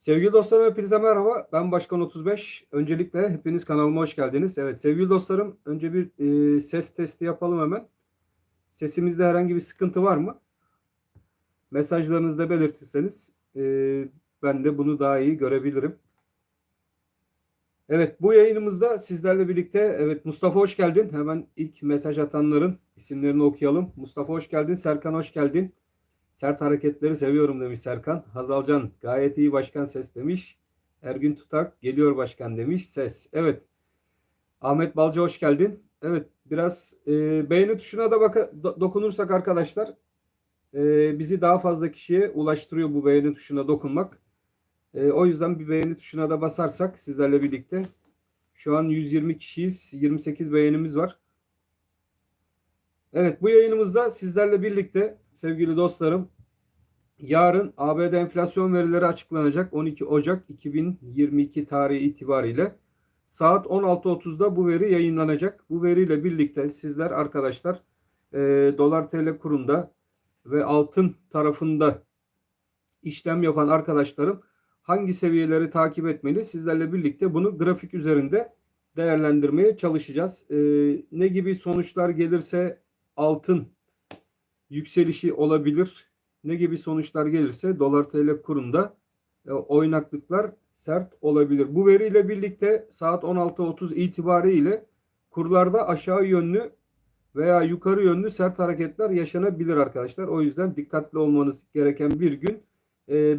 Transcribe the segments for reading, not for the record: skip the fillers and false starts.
Sevgili dostlarım hepinize merhaba. Ben Başkan 35. Öncelikle hepiniz kanalıma hoş geldiniz. Evet sevgili dostlarım önce bir ses testi yapalım hemen. Sesimizde herhangi bir sıkıntı var mı? Mesajlarınızda belirtirseniz ben de bunu daha iyi görebilirim. Evet bu yayınımızda sizlerle birlikte evet Mustafa hoş geldin. Hemen ilk mesaj atanların isimlerini okuyalım. Mustafa hoş geldin. Serkan hoş geldin. Sert hareketleri seviyorum demiş Serkan. Hazalcan gayet iyi başkan ses demiş. Ergün Tutak geliyor başkan demiş ses. Evet. Ahmet Balcı hoş geldin. Evet biraz beğeni tuşuna da dokunursak arkadaşlar bizi daha fazla kişiye ulaştırıyor bu beğeni tuşuna dokunmak. O yüzden bir beğeni tuşuna da basarsak sizlerle birlikte şu an 120 kişiyiz. 28 beğenimiz var. Evet bu yayınımızda sizlerle birlikte sevgili dostlarım yarın ABD enflasyon verileri açıklanacak 12 Ocak 2022 tarihi itibariyle saat 16.30'da bu veri yayınlanacak. Bu veriyle birlikte sizler arkadaşlar dolar TL kurunda ve altın tarafında işlem yapan arkadaşlarım hangi seviyeleri takip etmeli? Sizlerle birlikte bunu grafik üzerinde değerlendirmeye çalışacağız. Ne gibi sonuçlar gelirse altın yükselişi olabilir. Ne gibi sonuçlar gelirse dolar TL kurunda oynaklıklar sert olabilir. Bu veriyle birlikte saat 16.30 itibariyle kurlarda aşağı yönlü veya yukarı yönlü sert hareketler yaşanabilir arkadaşlar. O yüzden dikkatli olmanız gereken bir gün.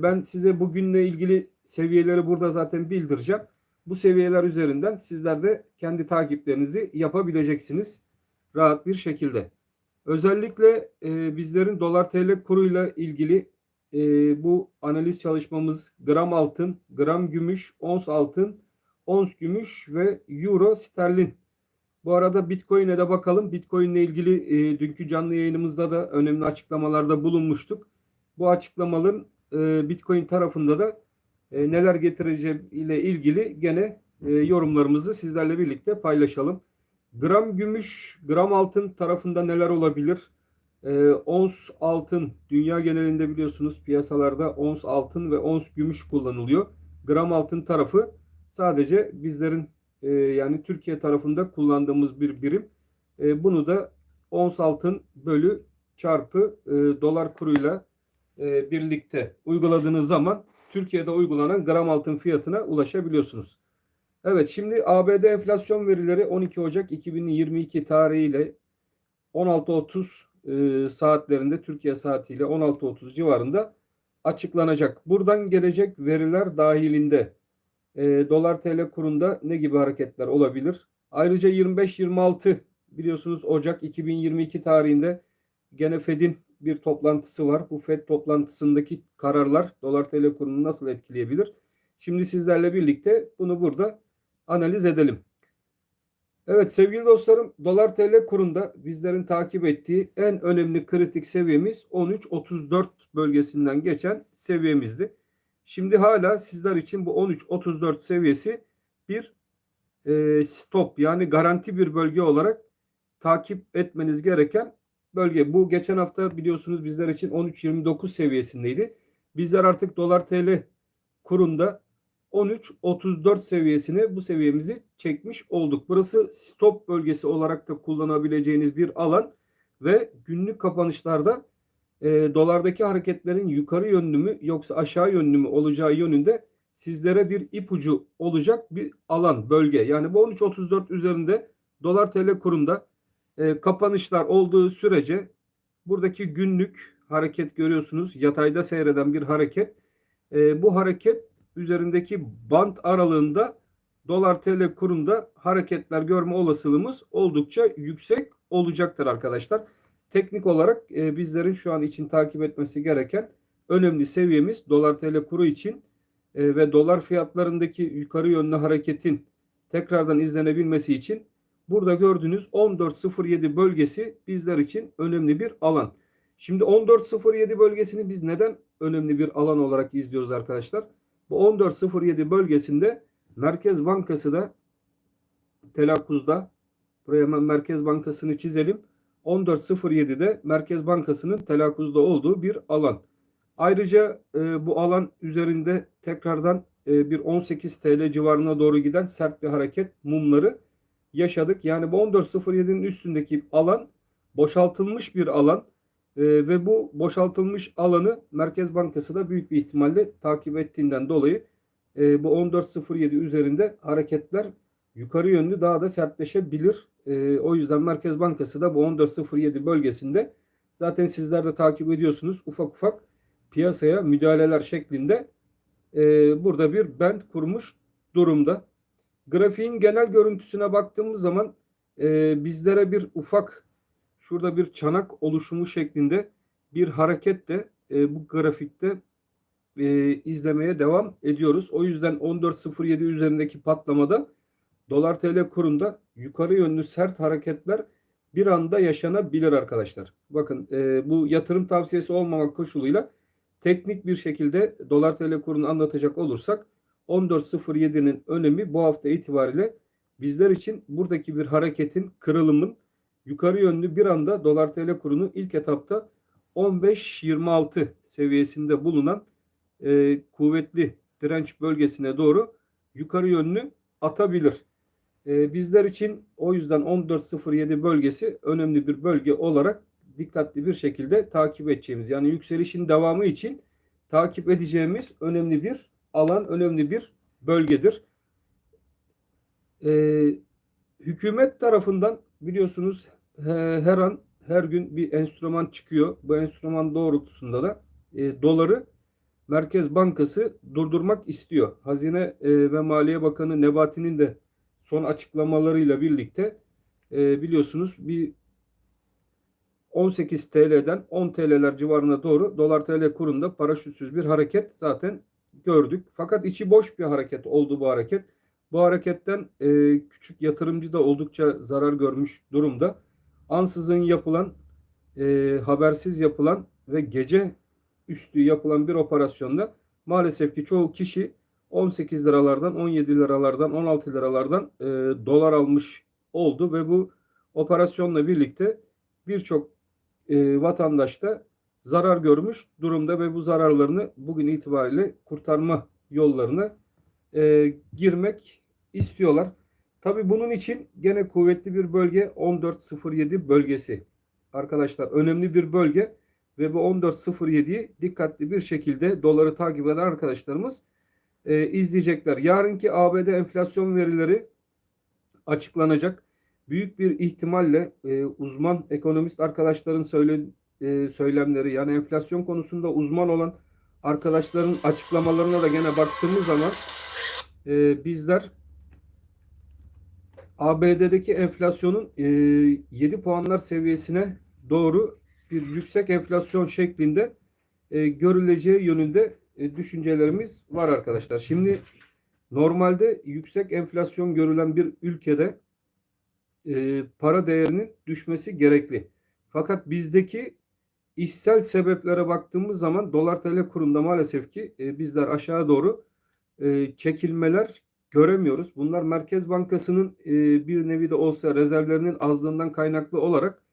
Ben size bugünle ilgili seviyeleri burada zaten bildireceğim. Bu seviyeler üzerinden sizler de kendi takiplerinizi yapabileceksiniz rahat bir şekilde. Özellikle bizlerin dolar TL kuruyla ilgili bu analiz çalışmamız gram altın, gram gümüş, ons altın, ons gümüş ve euro sterlin. Bu arada Bitcoin'e de bakalım. Bitcoin ile ilgili dünkü canlı yayınımızda da önemli açıklamalarda bulunmuştuk. Bu açıklamaların Bitcoin tarafında da neler getireceği ile ilgili gene yorumlarımızı sizlerle birlikte paylaşalım. Gram gümüş, gram altın tarafında neler olabilir? Ons altın, dünya genelinde biliyorsunuz piyasalarda ons altın ve ons gümüş kullanılıyor. Gram altın tarafı sadece bizlerin yani Türkiye tarafında kullandığımız bir birim. Bunu da ons altın bölü çarpı dolar kuruyla birlikte uyguladığınız zaman Türkiye'de uygulanan gram altın fiyatına ulaşabiliyorsunuz. Evet şimdi ABD enflasyon verileri 12 Ocak 2022 tarihiyle 16.30 saatlerinde Türkiye saatiyle 16.30 civarında açıklanacak. Buradan gelecek veriler dahilinde dolar TL kurunda ne gibi hareketler olabilir? Ayrıca 25-26 biliyorsunuz Ocak 2022 tarihinde gene Fed'in bir toplantısı var. Bu Fed toplantısındaki kararlar dolar TL kurunu nasıl etkileyebilir? Şimdi sizlerle birlikte bunu burada analiz edelim. Evet sevgili dostlarım dolar TL kurunda bizlerin takip ettiği en önemli kritik seviyemiz 13.34 bölgesinden geçen seviyemizdi. Şimdi hala sizler için bu 13.34 seviyesi bir stop yani garanti bir bölge olarak takip etmeniz gereken bölge. Bu geçen hafta biliyorsunuz bizler için 13.29 seviyesindeydi. Bizler artık dolar TL kurunda 13.34 seviyesine bu seviyemizi çekmiş olduk. Burası stop bölgesi olarak da kullanabileceğiniz bir alan ve günlük kapanışlarda dolardaki hareketlerin yukarı yönlü mü yoksa aşağı yönlü mü olacağı yönünde sizlere bir ipucu olacak bir alan, bölge. Yani bu 13.34 üzerinde dolar TL kurunda kapanışlar olduğu sürece buradaki günlük hareket görüyorsunuz. Yatayda seyreden bir hareket. Bu hareket üzerindeki bant aralığında dolar TL kurunda hareketler görme olasılığımız oldukça yüksek olacaktır arkadaşlar. Teknik olarak bizlerin şu an için takip etmesi gereken önemli seviyemiz dolar TL kuru için ve dolar fiyatlarındaki yukarı yönlü hareketin tekrardan izlenebilmesi için burada gördüğünüz 14.07 bölgesi bizler için önemli bir alan. Şimdi 14.07 bölgesini biz neden önemli bir alan olarak izliyoruz arkadaşlar? Bu 14.07 bölgesinde Merkez Bankası da telakkuzda, buraya hemen Merkez Bankası'nı çizelim. 14.07'de Merkez Bankası'nın telakkuzda olduğu bir alan. Ayrıca bu alan üzerinde tekrardan bir 18 TL civarına doğru giden sert bir hareket mumları yaşadık. Yani bu 14.07'nin üstündeki alan boşaltılmış bir alan. Ve bu boşaltılmış alanı Merkez Bankası da büyük bir ihtimalle takip ettiğinden dolayı bu 14.07 üzerinde hareketler yukarı yönlü daha da sertleşebilir. O yüzden Merkez Bankası da bu 14.07 bölgesinde zaten sizler de takip ediyorsunuz, ufak ufak piyasaya müdahaleler şeklinde burada bir band kurmuş durumda. Grafiğin genel görüntüsüne baktığımız zaman bizlere bir ufak şurada bir çanak oluşumu şeklinde bir hareket de bu grafikte izlemeye devam ediyoruz. O yüzden 14.07 üzerindeki patlamada dolar TL kurunda yukarı yönlü sert hareketler bir anda yaşanabilir arkadaşlar. Bakın bu yatırım tavsiyesi olmamak koşuluyla teknik bir şekilde dolar TL kurunu anlatacak olursak 14.07'nin önemi bu hafta itibariyle bizler için buradaki bir hareketin, kırılımın yukarı yönlü bir anda dolar TL kurunu ilk etapta 15.26 seviyesinde bulunan kuvvetli direnç bölgesine doğru yukarı yönlü atabilir. Bizler için o yüzden 14.07 bölgesi önemli bir bölge olarak dikkatli bir şekilde takip edeceğimiz, yani yükselişin devamı için takip edeceğimiz önemli bir alan, önemli bir bölgedir. Hükümet tarafından biliyorsunuz her an her gün bir enstrüman çıkıyor. Bu enstrüman doğrultusunda da doları Merkez Bankası durdurmak istiyor. Hazine ve Maliye Bakanı Nebati'nin de son açıklamalarıyla birlikte biliyorsunuz bir 18 TL'den 10 TL'ler civarına doğru dolar TL kurunda paraşütsüz bir hareket zaten gördük. Fakat içi boş bir hareket oldu bu hareket. Bu hareketten küçük yatırımcı da oldukça zarar görmüş durumda. Ansızın yapılan, habersiz yapılan ve gece üstü yapılan bir operasyonda maalesef ki çoğu kişi 18 liralardan, 17 liralardan, 16 liralardan dolar almış oldu ve bu operasyonla birlikte birçok vatandaş da zarar görmüş durumda ve bu zararlarını bugün itibariyle kurtarma yollarına girmek istiyorlar. Tabii bunun için gene kuvvetli bir bölge 14.07 bölgesi. Arkadaşlar önemli bir bölge ve bu 14.07'yi dikkatli bir şekilde doları takip eden arkadaşlarımız izleyecekler. Yarınki ABD enflasyon verileri açıklanacak. Büyük bir ihtimalle uzman ekonomist arkadaşların söylemleri, yani enflasyon konusunda uzman olan arkadaşların açıklamalarına da gene baktığımız zaman bizler ABD'deki enflasyonun 7 puanlar seviyesine doğru bir yüksek enflasyon şeklinde görüleceği yönünde düşüncelerimiz var arkadaşlar. Şimdi normalde yüksek enflasyon görülen bir ülkede para değerinin düşmesi gerekli. Fakat bizdeki işsel sebeplere baktığımız zaman dolar TL kurunda maalesef ki bizler aşağı doğru çekilmeler göremiyoruz. Bunlar Merkez Bankası'nın bir nevi de olsa rezervlerinin azlığından kaynaklı olarak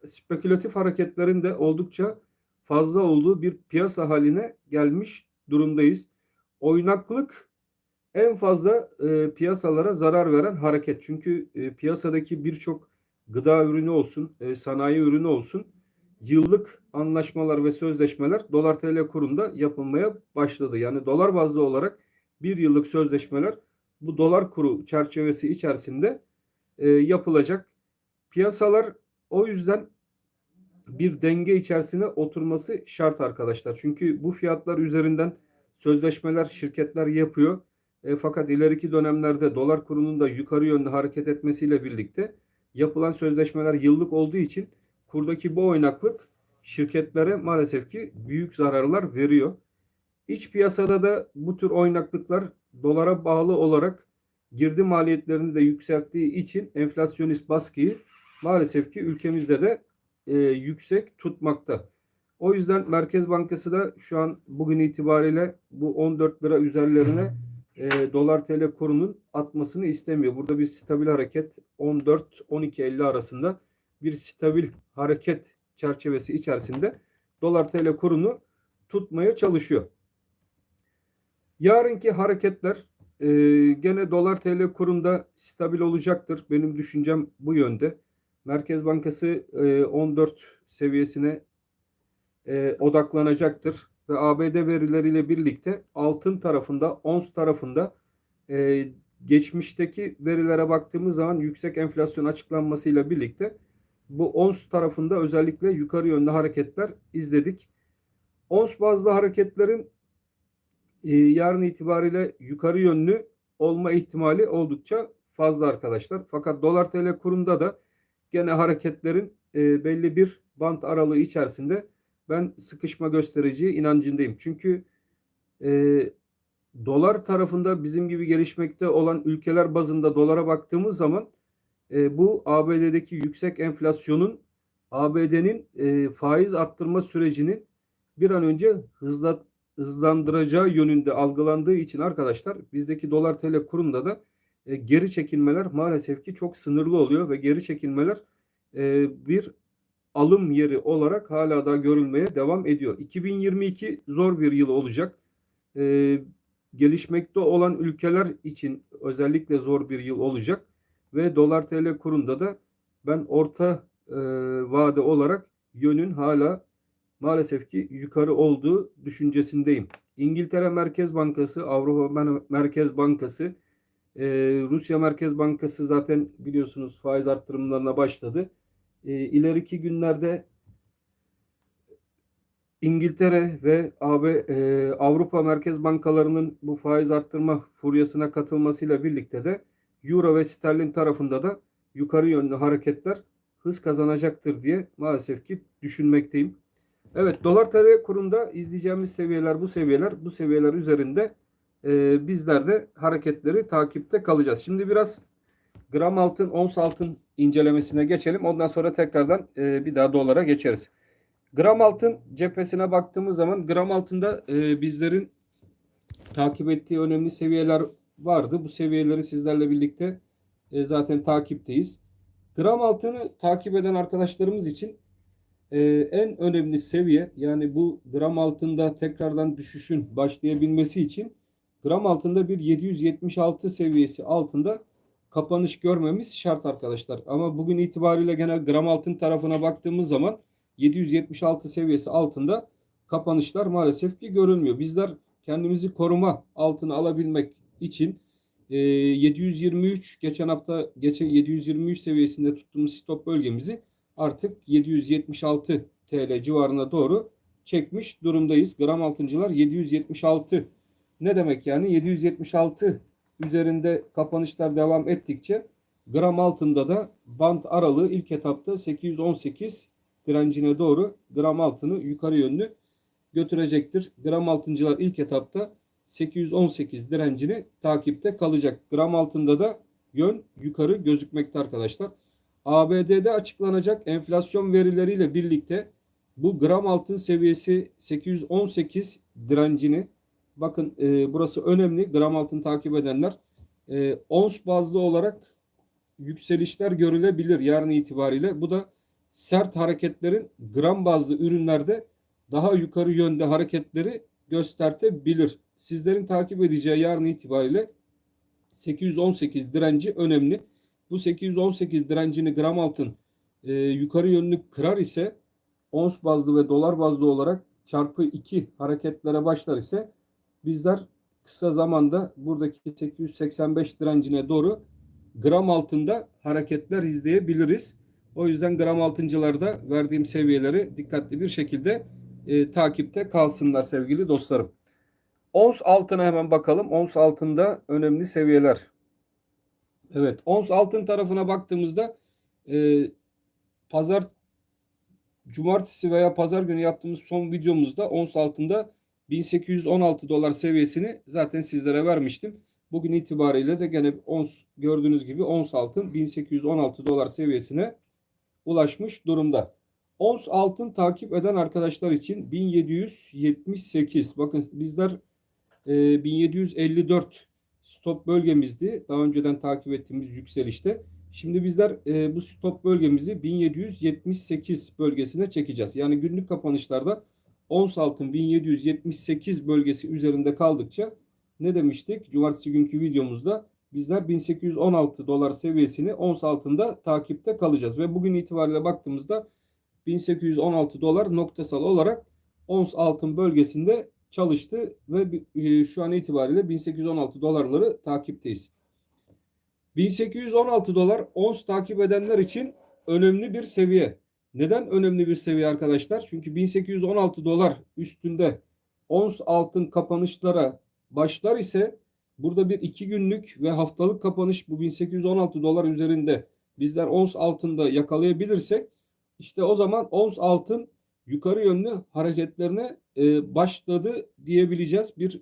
spekülatif hareketlerin de oldukça fazla olduğu bir piyasa haline gelmiş durumdayız. Oynaklık en fazla piyasalara zarar veren hareket. Çünkü piyasadaki birçok gıda ürünü olsun, sanayi ürünü olsun, yıllık anlaşmalar ve sözleşmeler dolar TL kurunda yapılmaya başladı. Yani dolar bazlı olarak bir yıllık sözleşmeler bu dolar kuru çerçevesi içerisinde yapılacak. Piyasalar o yüzden bir denge içerisine oturması şart arkadaşlar. Çünkü bu fiyatlar üzerinden sözleşmeler şirketler yapıyor. Fakat ileriki dönemlerde dolar kurunun da yukarı yönde hareket etmesiyle birlikte yapılan sözleşmeler yıllık olduğu için kurdaki bu oynaklık şirketlere maalesef ki büyük zararlar veriyor. İç piyasada da bu tür oynaklıklar dolara bağlı olarak girdi maliyetlerini de yükselttiği için enflasyonist baskıyı maalesef ki ülkemizde de yüksek tutmakta. O yüzden Merkez Bankası da şu an bugün itibariyle bu 14 lira üzerlerine dolar TL kurunun atmasını istemiyor. Burada bir stabil hareket 14-12.50 arasında bir stabil hareket çerçevesi içerisinde dolar TL kurunu tutmaya çalışıyor. Yarınki hareketler gene dolar TL kurunda stabil olacaktır. Benim düşüncem bu yönde. Merkez Bankası 14 seviyesine odaklanacaktır. Ve ABD verileriyle birlikte altın tarafında, ons tarafında e, geçmişteki verilere baktığımız zaman yüksek enflasyon açıklanmasıyla birlikte bu ons tarafında özellikle yukarı yönlü hareketler izledik. Ons bazlı hareketlerin yarın itibariyle yukarı yönlü olma ihtimali oldukça fazla arkadaşlar. Fakat dolar TL kurunda da gene hareketlerin belli bir bant aralığı içerisinde ben sıkışma göstereceği inancındayım. Çünkü e, dolar tarafında bizim gibi gelişmekte olan ülkeler bazında dolara baktığımız zaman bu ABD'deki yüksek enflasyonun ABD'nin faiz arttırma sürecini bir an önce hızlandıracağı yönünde algılandığı için arkadaşlar bizdeki dolar TL kurunda da geri çekilmeler maalesef ki çok sınırlı oluyor ve geri çekilmeler bir alım yeri olarak hala da görülmeye devam ediyor. 2022 zor bir yıl olacak. Gelişmekte olan ülkeler için özellikle zor bir yıl olacak ve dolar TL kurunda da ben orta vade olarak yönün hala maalesef ki yukarı olduğu düşüncesindeyim. İngiltere Merkez Bankası, Avrupa Merkez Bankası, Rusya Merkez Bankası zaten biliyorsunuz faiz arttırımlarına başladı. İleriki günlerde İngiltere ve Avrupa Merkez Bankalarının bu faiz arttırma furyasına katılmasıyla birlikte de Euro ve sterlin tarafında da yukarı yönlü hareketler hız kazanacaktır diye maalesef ki düşünmekteyim. Evet, dolar TL kurunda izleyeceğimiz seviyeler bu seviyeler. Bu seviyeler üzerinde bizler de hareketleri takipte kalacağız. Şimdi biraz gram altın, ons altın incelemesine geçelim. Ondan sonra tekrardan bir daha dolara geçeriz. Gram altın cephesine baktığımız zaman gram altında bizlerin takip ettiği önemli seviyeler vardı. Bu seviyeleri sizlerle birlikte zaten takipteyiz. Gram altını takip eden arkadaşlarımız için en önemli seviye, yani bu gram altında tekrardan düşüşün başlayabilmesi için gram altında bir 776 seviyesi altında kapanış görmemiz şart arkadaşlar. Ama bugün itibariyle gene gram altın tarafına baktığımız zaman 776 seviyesi altında kapanışlar maalesef ki görülmüyor. Bizler kendimizi koruma altına alabilmek için 723 geçen 723 seviyesinde tuttuğumuz stop bölgemizi artık 776 TL civarına doğru çekmiş durumdayız. Gram altıncılar 776 ne demek yani? 776 üzerinde kapanışlar devam ettikçe gram altında da bant aralığı ilk etapta 818 direncine doğru gram altını yukarı yönlü götürecektir. Gram altıncılar ilk etapta 818 direncini takipte kalacak. Gram altında da yön yukarı gözükmekte arkadaşlar. ABD'de açıklanacak enflasyon verileriyle birlikte bu gram altın seviyesi 818 direncini, bakın burası önemli, gram altın takip edenler, ons bazlı olarak yükselişler görülebilir yarın itibariyle. Bu da sert hareketlerin gram bazlı ürünlerde daha yukarı yönde hareketleri göstertebilir. Sizlerin takip edeceği yarın itibariyle 818 direnci önemli. Bu 818 direncini gram altın yukarı yönlü kırar ise ons bazlı ve dolar bazlı olarak çarpı 2 hareketlere başlar ise bizler kısa zamanda buradaki 885 direncine doğru gram altında hareketler izleyebiliriz. O yüzden gram altıncılarda verdiğim seviyeleri dikkatli bir şekilde takipte kalsınlar sevgili dostlarım. Ons altına hemen bakalım. Ons altında önemli seviyeler. Evet, ons altın tarafına baktığımızda cumartesi veya pazar günü yaptığımız son videomuzda ons altında 1816 dolar seviyesini zaten sizlere vermiştim. Bugün itibariyle de gene ons, gördüğünüz gibi ons altın 1816 dolar seviyesine ulaşmış durumda. Ons altın takip eden arkadaşlar için 1778. Bakın bizler 1754 stop bölgemizdi. Daha önceden takip ettiğimiz yükselişte. Şimdi bizler bu stop bölgemizi 1778 bölgesine çekeceğiz. Yani günlük kapanışlarda ons altın 1778 bölgesi üzerinde kaldıkça ne demiştik? Cumartesi günkü videomuzda bizler 1816 dolar seviyesini ons altında takipte kalacağız. Ve bugün itibariyle baktığımızda 1816 dolar noktasal olarak ons altın bölgesinde çalıştı ve şu an itibariyle 1816 dolarları takipteyiz. 1816 dolar ons takip edenler için önemli bir seviye. Neden önemli bir seviye arkadaşlar? Çünkü 1816 dolar üstünde ons altın kapanışlara başlar ise burada bir 2 günlük ve haftalık kapanış bu 1816 dolar üzerinde bizler ons altında yakalayabilirsek işte o zaman ons altın yukarı yönlü hareketlerine başladı diyebileceğiz. Bir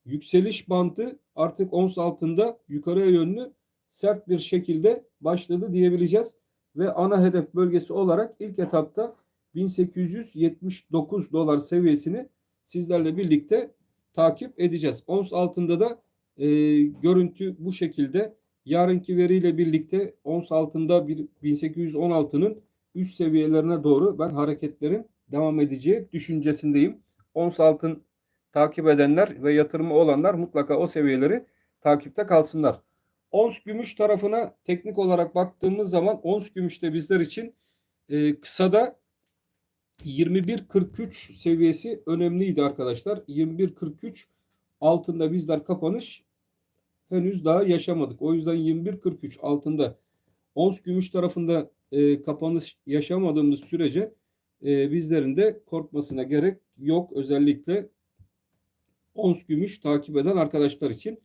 yükseliş bandı artık ons altında yukarıya yönlü sert bir şekilde başladı diyebileceğiz. Ve ana hedef bölgesi olarak ilk etapta 1879 dolar seviyesini sizlerle birlikte takip edeceğiz. Ons altında da görüntü bu şekilde. Yarınki veriyle birlikte ons altında 1816'nın üst seviyelerine doğru ben hareketlerin devam edeceği düşüncesindeyim. Ons altın takip edenler ve yatırımı olanlar mutlaka o seviyeleri takipte kalsınlar. Ons gümüş tarafına teknik olarak baktığımız zaman ons gümüşte bizler için kısada 21.43 seviyesi önemliydi arkadaşlar. 21.43 altında bizler kapanış henüz daha yaşamadık. O yüzden 21.43 altında ons gümüş tarafında kapanış yaşamadığımız sürece bizlerin de korkmasına gerek yok. Özellikle ons gümüş takip eden arkadaşlar için.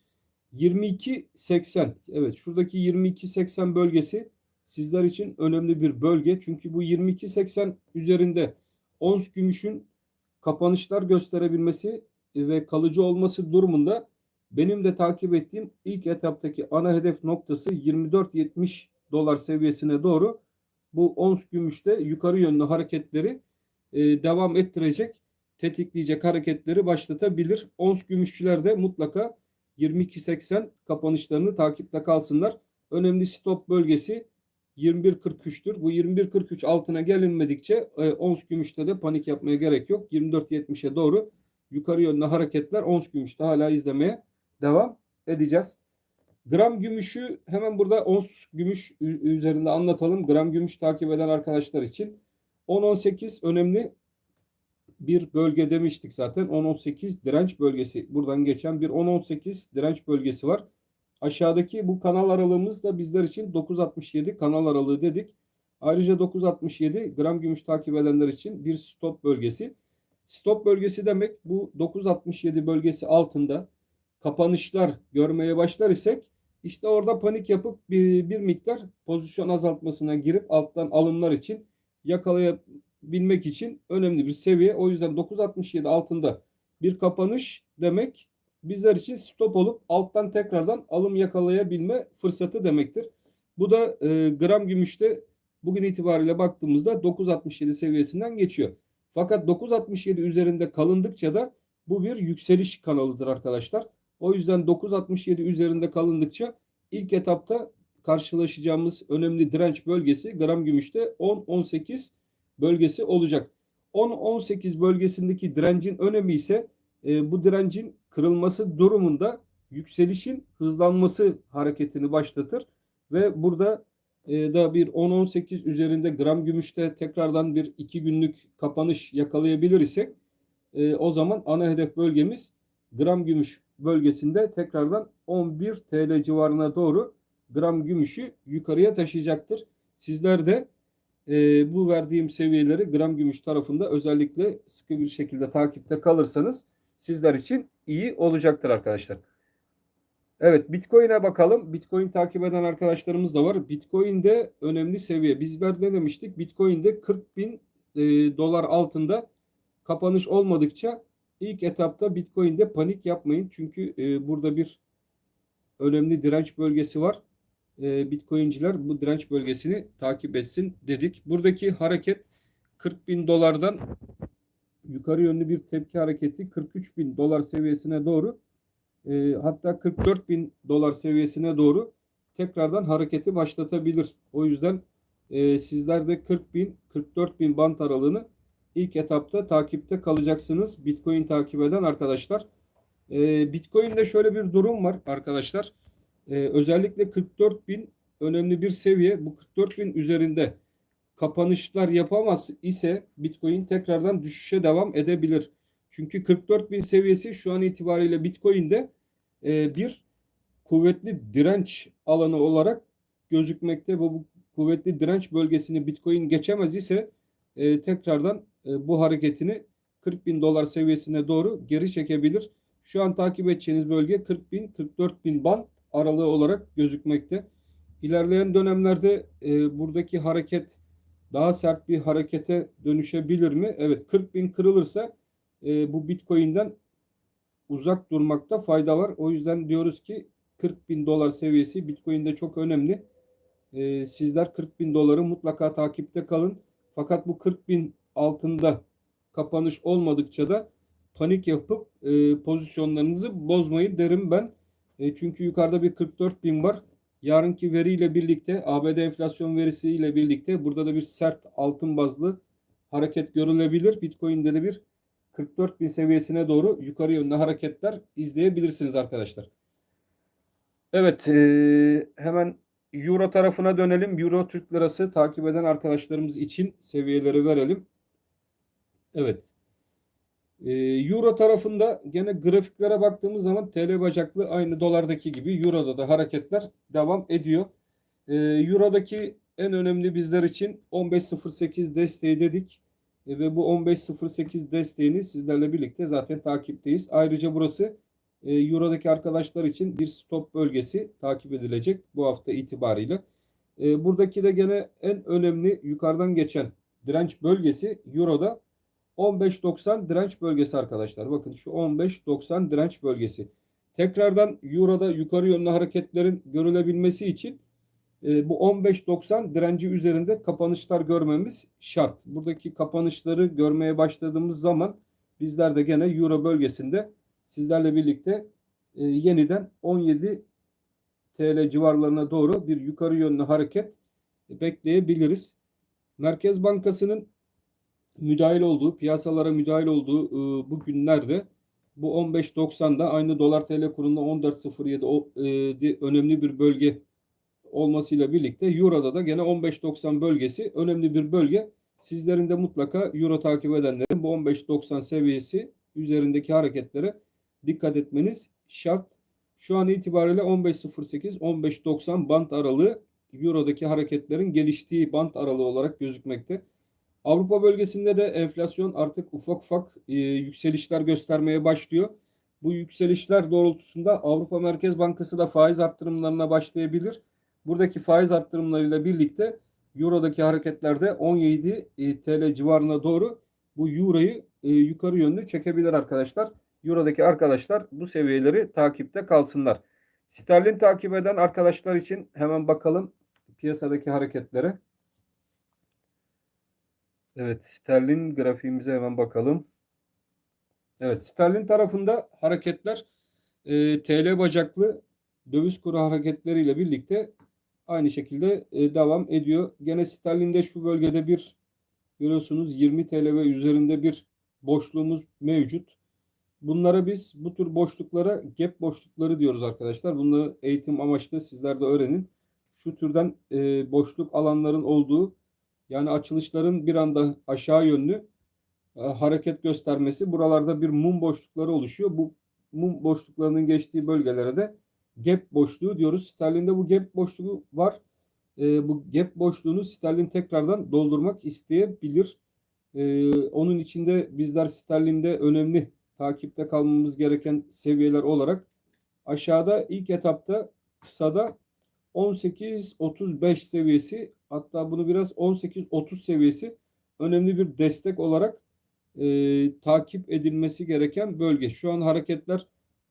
22.80, evet, şuradaki 22.80 bölgesi sizler için önemli bir bölge. Çünkü bu 22.80 üzerinde ons gümüşün kapanışlar gösterebilmesi ve kalıcı olması durumunda benim de takip ettiğim ilk etaptaki ana hedef noktası 24.70 dolar seviyesine doğru bu ons gümüşte yukarı yönlü hareketleri devam ettirecek, tetikleyecek hareketleri başlatabilir. Ons gümüşçüler de mutlaka 22.80 kapanışlarını takipte kalsınlar. Önemli stop bölgesi 21.43'tür. Bu 21.43 altına gelinmedikçe ons gümüşte de panik yapmaya gerek yok. 24.70'e doğru yukarı yönlü hareketler ons gümüşte hala izlemeye devam edeceğiz. Gram gümüşü hemen burada ons gümüş üzerinde anlatalım. Gram gümüş takip eden arkadaşlar için 10-18 önemli bir bölge demiştik zaten. 10-18 direnç bölgesi. Buradan geçen bir 10-18 direnç bölgesi var. Aşağıdaki bu kanal aralığımız da bizler için 9.67 kanal aralığı dedik. Ayrıca 9.67 gram gümüş takip edenler için bir stop bölgesi. Stop bölgesi demek bu 9.67 bölgesi altında kapanışlar görmeye başlar isek işte orada panik yapıp bir miktar pozisyon azaltmasına girip alttan alımlar için yakalayabilmek için önemli bir seviye. O yüzden 9.67 altında bir kapanış demek bizler için stop olup alttan tekrardan alım yakalayabilme fırsatı demektir. Bu da gram gümüşte bugün itibariyle baktığımızda 9.67 seviyesinden geçiyor. Fakat 9.67 üzerinde kalındıkça da bu bir yükseliş kanalıdır arkadaşlar. O yüzden 9.67 üzerinde kalındıkça ilk etapta karşılaşacağımız önemli direnç bölgesi gram gümüşte 10-18 bölgesi olacak. 10-18 bölgesindeki direncin önemi ise bu direncin kırılması durumunda yükselişin hızlanması hareketini başlatır ve burada da bir 10-18 üzerinde gram gümüşte tekrardan bir 2 günlük kapanış yakalayabilir isek o zaman ana hedef bölgemiz gram gümüş bölgesinde tekrardan 11 TL civarına doğru gram gümüşü yukarıya taşıyacaktır. Sizler de bu verdiğim seviyeleri gram gümüş tarafında özellikle sıkı bir şekilde takipte kalırsanız sizler için iyi olacaktır arkadaşlar. Evet, Bitcoin'e bakalım. Bitcoin takip eden arkadaşlarımız da var. Bitcoin'de önemli seviye. Bizler ne demiştik? Bitcoin'de 40.000 dolar altında kapanış olmadıkça ilk etapta Bitcoin'de panik yapmayın. Çünkü burada bir önemli direnç bölgesi var. Bitcoin'ciler bu direnç bölgesini takip etsin dedik. Buradaki hareket 40.000 dolardan yukarı yönlü bir tepki hareketi 43.000 dolar seviyesine doğru hatta 44.000 dolar seviyesine doğru tekrardan hareketi başlatabilir. O yüzden sizler de 40.000 44.000 bant aralığını ilk etapta takipte kalacaksınız. Bitcoin takip eden arkadaşlar. Bitcoin'de şöyle bir durum var arkadaşlar. Özellikle 44.000 önemli bir seviye. Bu 44.000 üzerinde kapanışlar yapamaz ise Bitcoin tekrardan düşüşe devam edebilir. Çünkü 44.000 seviyesi şu an itibariyle Bitcoin'de bir kuvvetli direnç alanı olarak gözükmekte. Bu kuvvetli direnç bölgesini Bitcoin geçemez ise tekrardan bu hareketini 40.000 dolar seviyesine doğru geri çekebilir. Şu an takip edeceğiniz bölge 40.000 44.000 band aralığı olarak gözükmekte. İlerleyen dönemlerde buradaki hareket daha sert bir harekete dönüşebilir mi? Evet, 40.000 kırılırsa bu Bitcoin'den uzak durmakta fayda var. O yüzden diyoruz ki 40.000 dolar seviyesi Bitcoin'de çok önemli. Sizler 40.000 doları mutlaka takipte kalın. Fakat bu 40.000 altında kapanış olmadıkça da panik yapıp pozisyonlarınızı bozmayın derim ben. Çünkü yukarıda bir 44.000 var. Yarınki veriyle birlikte ABD enflasyon verisiyle birlikte burada da bir sert altın bazlı hareket görülebilir. Bitcoin'de de bir 44.000 seviyesine doğru yukarı yönlü hareketler izleyebilirsiniz arkadaşlar. Evet, hemen Euro tarafına dönelim. Euro Türk Lirası takip eden arkadaşlarımız için seviyeleri verelim. Evet. Euro tarafında gene grafiklere baktığımız zaman TL bacaklı aynı dolardaki gibi Euro'da da hareketler devam ediyor. Euro'daki en önemli bizler için 15.08 desteği dedik. Ve bu 15.08 desteğini sizlerle birlikte zaten takipteyiz. Ayrıca burası Euro'daki arkadaşlar için bir stop bölgesi takip edilecek bu hafta itibariyle. Buradaki de gene en önemli yukarıdan geçen direnç bölgesi Euro'da 15.90 direnç bölgesi arkadaşlar. Bakın şu 15.90 direnç bölgesi. Tekrardan Euro'da yukarı yönlü hareketlerin görülebilmesi için bu 15.90 direnci üzerinde kapanışlar görmemiz şart. Buradaki kapanışları görmeye başladığımız zaman bizler de gene Euro bölgesinde sizlerle birlikte yeniden 17 TL civarlarına doğru bir yukarı yönlü hareket bekleyebiliriz. Merkez Bankası'nın müdahil olduğu, piyasalara müdahil olduğu bu günlerde bu 15.90'da aynı dolar TL kurunda 14.07 önemli bir bölge olmasıyla birlikte Euro'da da gene 15.90 bölgesi önemli bir bölge. Sizlerin de mutlaka Euro takip edenlerin bu 15.90 seviyesi üzerindeki hareketlere dikkat etmeniz şart. Şu an itibariyle 15.08-15.90 bant aralığı Euro'daki hareketlerin geliştiği bant aralığı olarak gözükmekte. Avrupa bölgesinde de enflasyon artık ufak ufak yükselişler göstermeye başlıyor. Bu yükselişler doğrultusunda Avrupa Merkez Bankası da faiz arttırımlarına başlayabilir. Buradaki faiz arttırımlarıyla birlikte Euro'daki hareketlerde 17 TL civarına doğru bu Euro'yu yukarı yönlü çekebilir arkadaşlar. Euro'daki arkadaşlar bu seviyeleri takipte kalsınlar. Sterlin takip eden arkadaşlar için hemen bakalım piyasadaki hareketlere. Evet, sterlin grafiğimize hemen bakalım. Evet, sterlin tarafında hareketler TL bacaklı döviz kuru hareketleriyle birlikte aynı şekilde devam ediyor. Gene sterlinde şu bölgede bir görüyorsunuz 20 TL ve üzerinde bir boşluğumuz mevcut. Bunlara biz bu tür boşluklara gap boşlukları diyoruz arkadaşlar. Bunları eğitim amaçlı sizler de öğrenin. Şu türden boşluk alanların olduğu yani açılışların bir anda aşağı yönlü hareket göstermesi. Buralarda bir mum boşlukları oluşuyor. Bu mum boşluklarının geçtiği bölgelere de gap boşluğu diyoruz. Sterlinde bu gap boşluğu var. Bu gap boşluğunu sterlin tekrardan doldurmak isteyebilir. Onun içinde bizler sterlinde önemli takipte kalmamız gereken seviyeler olarak aşağıda ilk etapta kısada 18.35 seviyesi, hatta bunu biraz 18.30 seviyesi önemli bir destek olarak takip edilmesi gereken bölge. Şu an hareketler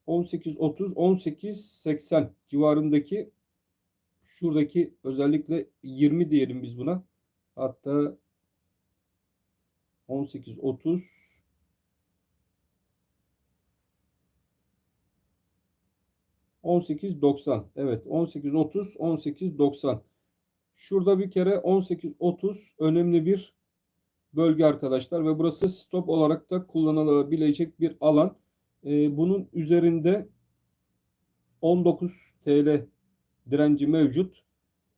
18.30 18.80 civarındaki, şuradaki özellikle 20 diyelim biz buna, hatta 18.30 18.90. Evet, 18.30, 18.90. Şurada bir kere 18.30 önemli bir bölge arkadaşlar ve burası stop olarak da kullanılabilecek bir alan. Bunun üzerinde 19 TL direnci mevcut.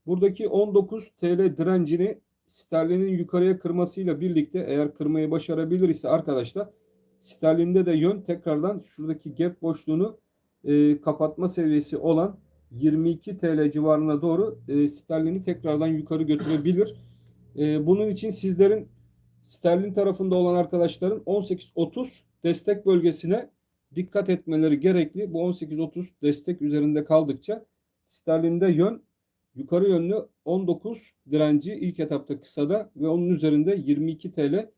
Buradaki 19 TL direncini sterlinin yukarıya kırmasıyla birlikte eğer kırmayı başarabilir ise arkadaşlar, sterlinde de yön tekrardan şuradaki gap boşluğunu kapatma seviyesi olan 22 TL civarına doğru sterlini tekrardan yukarı götürebilir. Bunun için sizlerin sterlin tarafında olan arkadaşların 18.30 destek bölgesine dikkat etmeleri gerekli. Bu 18.30 destek üzerinde kaldıkça sterlinde yön yukarı yönlü 19 direnci ilk etapta kısada ve onun üzerinde 22 TL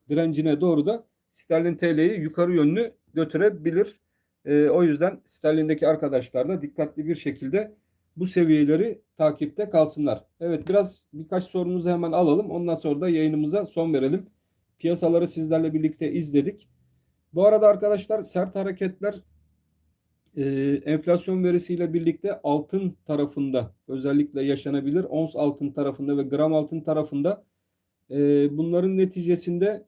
direncine doğru da sterlin TL'yi yukarı yönlü götürebilir. O yüzden sterlindeki arkadaşlar da dikkatli bir şekilde bu seviyeleri takipte kalsınlar. Evet, birkaç sorumuzu hemen alalım. Ondan sonra da yayınımıza son verelim. Piyasaları sizlerle birlikte izledik. Bu arada arkadaşlar, sert hareketler enflasyon verisiyle birlikte altın tarafında özellikle yaşanabilir. Ons altın tarafında ve gram altın tarafında bunların neticesinde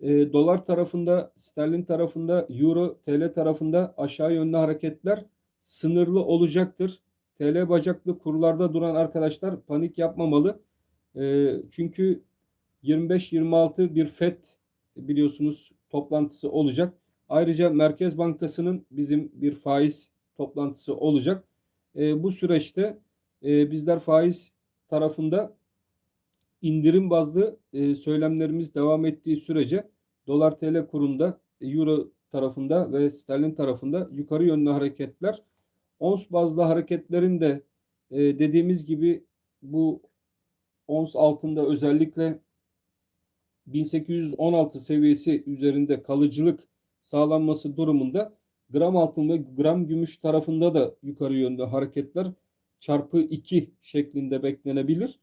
dolar tarafında, sterlin tarafında, euro, TL tarafında aşağı yönlü hareketler sınırlı olacaktır. TL bacaklı kurlarda duran arkadaşlar panik yapmamalı. Çünkü 25-26 bir FED biliyorsunuz toplantısı olacak. Ayrıca Merkez Bankası'nın bizim bir faiz toplantısı olacak. Bu süreçte bizler faiz tarafında indirim bazlı söylemlerimiz devam ettiği sürece dolar TL kurunda, euro tarafında ve sterlin tarafında yukarı yönlü hareketler, ons bazlı hareketlerin de dediğimiz gibi bu ons altında özellikle 1816 seviyesi üzerinde kalıcılık sağlanması durumunda gram altın ve gram gümüş tarafında da yukarı yönlü hareketler çarpı 2 şeklinde beklenebilir.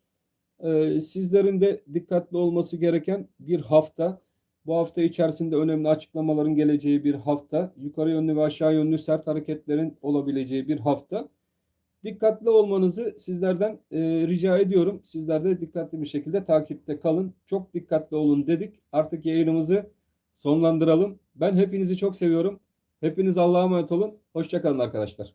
Sizlerin de dikkatli olması gereken bir hafta. Bu hafta içerisinde önemli açıklamaların geleceği bir hafta. Yukarı yönlü ve aşağı yönlü sert hareketlerin olabileceği bir hafta. Dikkatli olmanızı sizlerden rica ediyorum. Sizler de dikkatli bir şekilde takipte kalın. Çok dikkatli olun dedik. Artık yayınımızı sonlandıralım. Ben hepinizi çok seviyorum. Hepiniz Allah'a emanet olun. Hoşça kalın arkadaşlar.